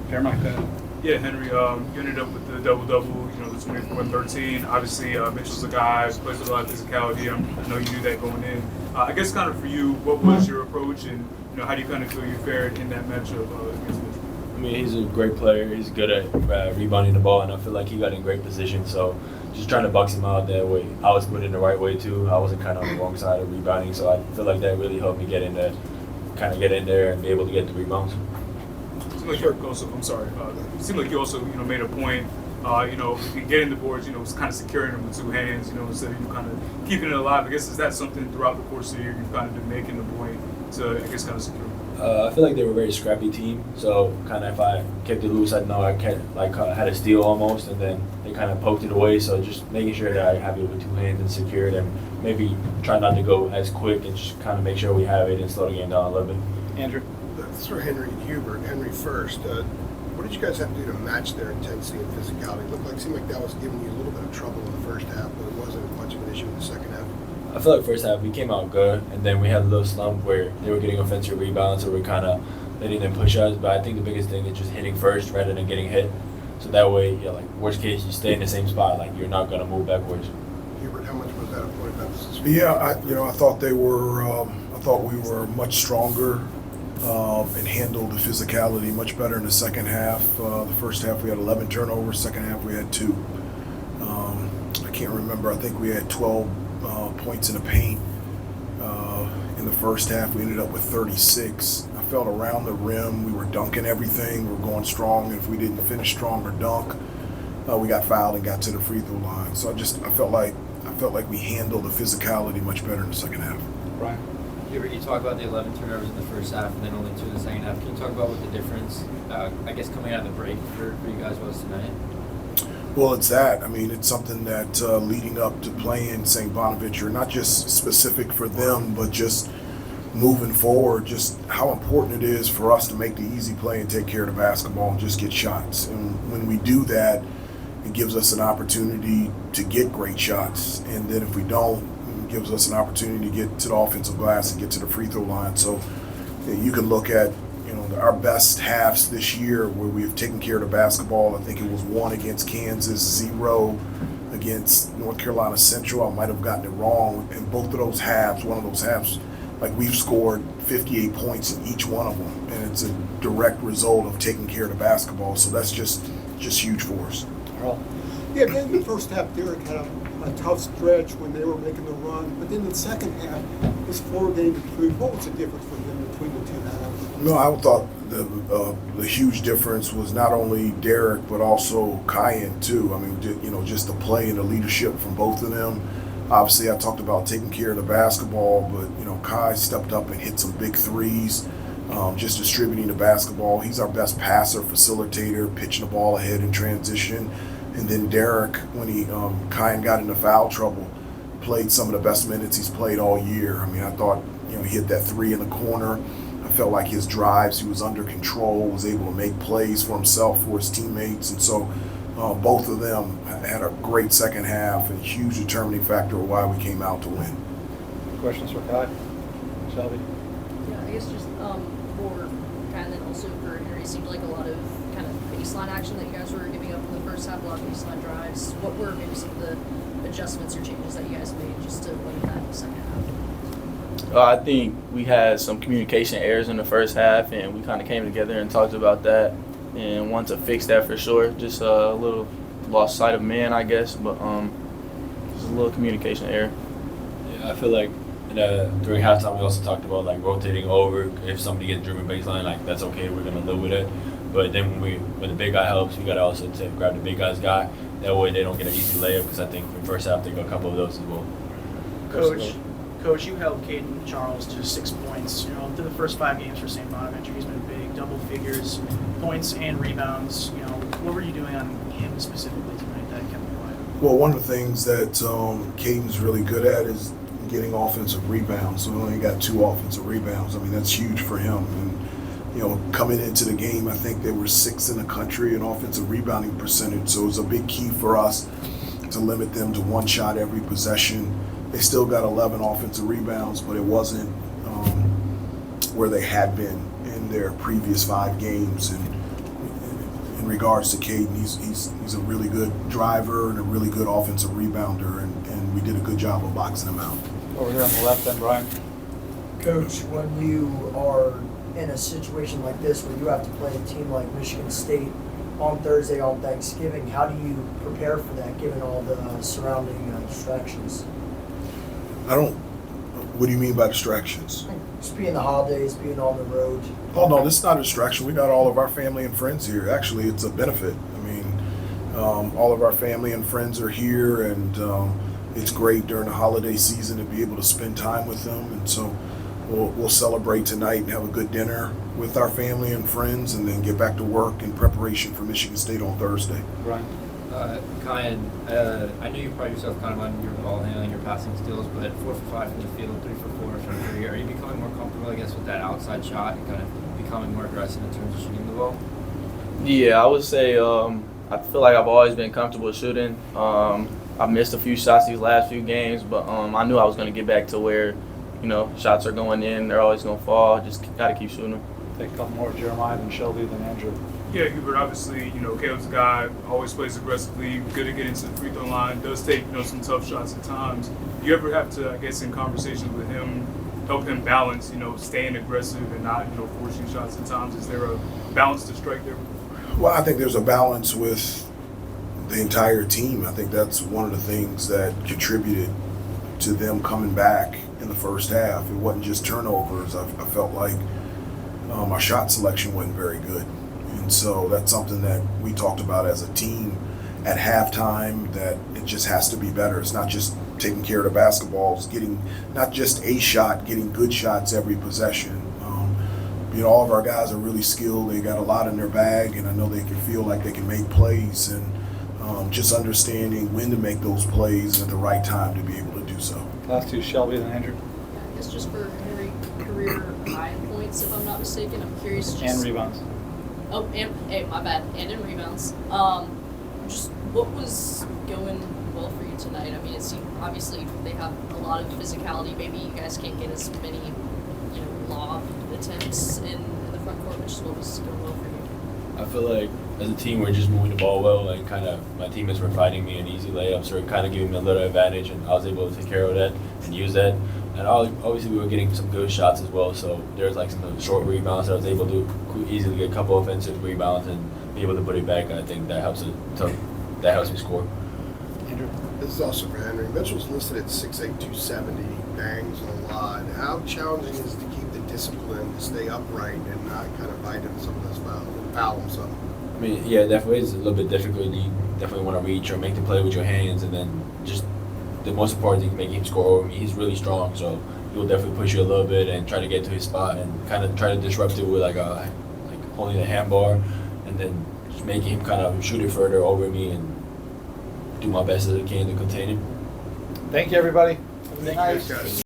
Paramount. Yeah, Henry, you ended up with the double-double, the 24 and 13. Obviously, Mitchell's a guy who plays with a lot of physicality. I know you knew that going in. I guess kind of for you, what was your approach, and how do you kind of feel you fared in that matchup against Mitchell? I mean, he's a great player. He's good at rebounding the ball, and I feel like he got in great position. So just trying to box him out that way. I was put in the right way, too. I wasn't kind of on the wrong side of rebounding, so I feel like that really helped me get in there and be able to get the rebounds. Seemed like you also, I'm sorry. It seemed like you also, made a point. Getting the boards, was kind of securing them with two hands, instead of you kind of keeping it alive. I guess is that something throughout the course of the year you've kind of been making the point to, I guess, kind of secure? I feel like they were a very scrappy team. So kind of if I kept it loose, I know I had a steal almost, and then they kind of poked it away. So just making sure that I have it with two hands and secured, and maybe try not to go as quick and just kind of make sure we have it and slow the game down a little bit. Andrew? That's for Henry and Hubert. Henry first. What did you guys have to do to match their intensity and physicality? It seemed like that was giving you a little bit of trouble in the first half, but it wasn't much of an issue in the second half. I feel like first half we came out good, and then we had a little slump where they were getting offensive rebounds, so we're kind of letting them push us. But I think the biggest thing is just hitting first rather than getting hit. So that way, worst case, you stay in the same spot. Like you're not gonna move backwards. Hubert, how much was that a point of emphasis? Yeah, I thought they were. I thought we were much stronger and handled the physicality much better in the second half. The first half we had 11 turnovers. Second half we had 2. I can't remember. I think we had 12 points in the paint. In the first half we ended up with 36. I felt around the rim we were dunking everything. We were going strong, and if we didn't finish strong or dunk, we got fouled and got to the free throw line. So I felt like we handled the physicality much better in the second half. Brian? Hubert, you talk about the 11 turnovers in the first half and then only 2 in the second half. Can you talk about what the difference, I guess, coming out of the break for you guys was tonight? Well, it's that. I mean, it's something that leading up to playing St. Bonaventure, not just specific for them, but just moving forward, just how important it is for us to make the easy play and take care of the basketball and just get shots. And when we do that, it gives us an opportunity to get great shots. And then if we don't, it gives us an opportunity to get to the offensive glass and get to the free throw line. So you can look at our best halves this year where we've taken care of the basketball. I think it was 1 against Kansas, 0 against North Carolina Central. I might have gotten it wrong. In both of those halves, one of those halves, we've scored 58 points in each one of them, and it's a direct result of taking care of the basketball. So that's just huge for us. Earl? Yeah, in the first half, Derek had a tough stretch when they were making the run, but then the second half, his 4-game improved. What was the difference for him between the two halves? No, I thought the huge difference was not only Derek but also Kyan too. I mean, just the play and the leadership from both of them. Obviously, I talked about taking care of the basketball, but Kai stepped up and hit some big threes, just distributing the basketball. He's our best passer, facilitator, pitching the ball ahead in transition. And then Derek, when Kyan got into foul trouble, played some of the best minutes he's played all year. I mean, I thought he hit that 3 in the corner. I felt like his drives, he was under control, was able to make plays for himself, for his teammates. And so both of them had a great second half and a huge determining factor of why we came out to win. Questions for Kai? Shelby? Yeah, I guess just for Kai and then also for Henry, it seemed like a lot of kind of baseline action that you guys were giving up in the first half, a lot of baseline drives. What were maybe some of the adjustments or changes that you guys made just to limit that in the second half? I think we had some communication errors in the first half, and we kind of came together and talked about that and wanted to fix that for sure. Just a little lost sight of man, I guess, but just a little communication error. Yeah, I feel like during halftime we also talked about rotating over. If somebody gets driven baseline, that's okay. We're gonna live with it. But then when the big guy helps, we gotta also grab the big guy's guy. That way they don't get an easy layup, because I think in the first half they got a couple of those as well. Coach, you held Caden Charles to 6 points. Through the first 5 games for St. Bonaventure, he's been big, double figures, points and rebounds. What were you doing on him specifically tonight that kept him alive? Well, one of the things that Caden's really good at is getting offensive rebounds. So we only got 2 offensive rebounds. I mean, that's huge for him. And coming into the game, I think they were 6th in the country in offensive rebounding percentage. So it was a big key for us to limit them to 1 shot every possession. They still got 11 offensive rebounds, but it wasn't where they had been in their previous 5 games. And regards to Caden. He's a really good driver and a really good offensive rebounder, and we did a good job of boxing him out. Over here on the left then, Brian. Coach, when you are in a situation like this where you have to play a team like Michigan State on Thursday on Thanksgiving, how do you prepare for that given all the surrounding distractions? What do you mean by distractions? Just being the holidays, being on the road. Oh, no, this is not a distraction. We got all of our family and friends here. Actually, it's a benefit. I mean, all of our family and friends are here, and it's great during the holiday season to be able to spend time with them. And so we'll celebrate tonight and have a good dinner with our family and friends, and then get back to work in preparation for Michigan State on Thursday. Brian. Kyan, I know you pride yourself kind of on your ball handling, your passing skills, but 4 for 5 from the field, 3 for 4 from 3. Are you becoming more comfortable, I guess, with that outside shot and kind of becoming more aggressive in terms of shooting the ball? Yeah, I would say I feel like I've always been comfortable shooting. I've missed a few shots these last few games, but I knew I was going to get back to where, shots are going in, they're always going to fall. Just got to keep shooting them. Take a couple more, Jeremiah, then Shelby, then Andrew. Yeah, Hubert, obviously, Caleb's a guy, always plays aggressively, good at getting to the free throw line, does take, some tough shots at times. Do you ever have to, I guess, in conversations with him, help him balance, staying aggressive and not, forcing shots at times? Is there a balance to strike there? Well, I think there's a balance with the entire team. I think that's one of the things that contributed to them coming back in the first half. It wasn't just turnovers. I felt like our shot selection wasn't very good. And so that's something that we talked about as a team at halftime, that it just has to be better. It's not just taking care of the basketballs, getting not just a shot, getting good shots every possession. All of our guys are really skilled. They got a lot in their bag, and I know they can feel like they can make plays, and just understanding when to make those plays at the right time to be able to do so. Last two, Shelby, then Andrew. I guess just for Henry, career high in points, if I'm not mistaken. I'm curious. And rebounds. Oh, and my bad. And in rebounds. Just what was going well for you tonight? I mean, it seemed obviously they have a lot of physicality. Maybe you guys can't get as many, lob attempts in the front court, which is what was going well for you. I feel like as a team we're just moving the ball well, and kind of my teammates were finding me an easy layups or kind of giving me a little advantage, and I was able to take care of that and use that. And obviously we were getting some good shots as well, so there's like some short rebounds that I was able to easily get a couple offensive rebounds and be able to put it back, and I think that helps me score. Andrew. This is also for Henry. Mitchell's listed at 6'8", 270, bangs a lot. How challenging is it to keep the discipline to stay upright and not kind of bite into some of those fouls and foul him some? I mean, yeah, definitely it's a little bit difficult. You definitely want to reach or make the play with your hands, and then just the most important thing is making him score over me. He's really strong, so he'll definitely push you a little bit and try to get to his spot and kind of try to disrupt it with like holding the handbar, and then just making him kind of shoot it further over me and do my best as I can to contain him. Thank you, everybody. Thank you, guys.